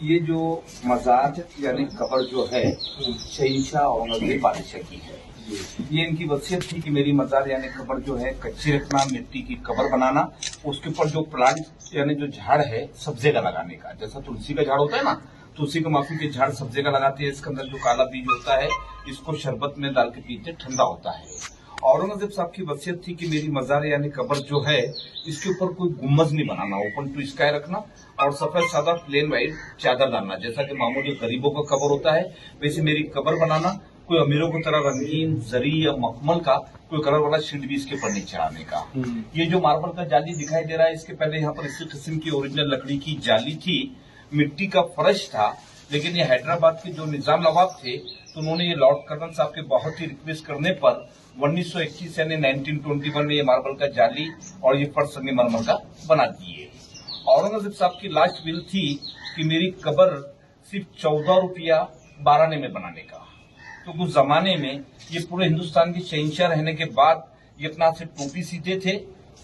ये जो मजार यानी कब्र जो है शहंशाह औरंगजेब बादशाह की है। ये इनकी वसीयत थी कि मेरी मजार यानी कब्र जो है कच्ची रखना, मिट्टी की कब्र बनाना, उसके ऊपर जो प्लांट यानी जो झाड़ है सब्जे का लगाने का। जैसा तुलसी का झाड़ होता है ना, तुलसी का माफी के झाड़ सब्जे का लगाते हैं। इसके अंदर जो काला बीज होता है इसको शरबत में डाल के पीते, ठंडा होता है। औरंगजेब साहब की वसीयत थी कि मेरी मजार यानी कब्र जो है इसके ऊपर कोई गुम्बज नहीं बनाना, ओपन टू स्काई रखना और सफेद सादा प्लेन व्हाइट चादर डालना। जैसा कि मामूली गरीबों का कब्र होता है वैसे मेरी कब्र बनाना। कोई अमीरों की तरह रंगीन जरी या मखमल का कोई कलर वाला शीट भी इसके ऊपर नहीं चढ़ाने का। ये जो मार्बल का जाली दिखाई दे रहा है, इसके पहले यहाँ पर इसी किस्म की ओरिजिनल लकड़ी की जाली थी, मिट्टी का फर्श था। लेकिन ये हैदराबाद के जो निजाम नवाब थे तो उन्होंने ये लॉर्ड कर्नल साहब के बहुत ही रिक्वेस्ट करने पर 1921 यानी 1921 में ये मार्बल का जाली और ये फर्श संगमरमर का बना दिए। औरंगजेब साहब की लास्ट विल थी कि मेरी कब्र सिर्फ 14 रुपया 12 आने में बनाने का। तो उस जमाने में ये पूरे हिंदुस्तान के शहंशाह रहने के बाद ये अपना से टोपी सीते थे,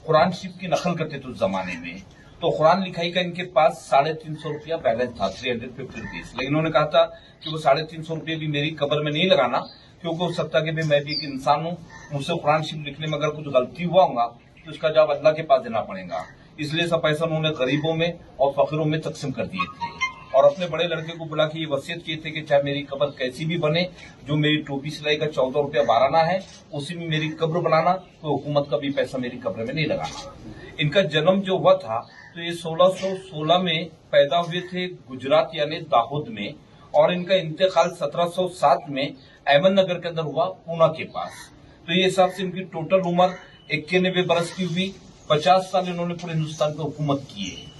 कुरान शरीफ की नकल करते थे उस जमाने में। तो कुरान लिखाई का इनके पास 350 रुपया बैलेंस था, 350 रुपीज। लेकिन उन्होंने कहा था कि वो 350 रुपये भी मेरी कब्र में नहीं लगाना, क्योंकि हो सकता है कि मैं भी एक इंसान हूँ, मुझसे कुरान शरीफ लिखने में अगर कुछ गलती हुआ होगा तो उसका जवाब अल्लाह के पास देना पड़ेगा। इसलिए सब पैसा उन्होंने गरीबों में और फकीरों में तकसीम कर दिए थे और अपने बड़े लड़के को बुला के ये वसीयत किए थे कि चाहे मेरी कब्र कैसी भी बने, जो मेरी टोपी सिलाई का 14 रुपया 12 आना है उसी में मेरी कब्र बनाना, तो हुकूमत का भी पैसा मेरी कब्र में नहीं लगाना। इनका जन्म जो हुआ था तो ये 1616 में पैदा हुए थे गुजरात यानी दाहोद में, और इनका इंतकाल 1707 में अहमदनगर के अंदर हुआ, पूना के पास। तो ये हिसाब से इनकी टोटल उम्र 91 बरस की हुई। 50 साल इन्होंने पूरे हिंदुस्तान पर हुकूमत की है।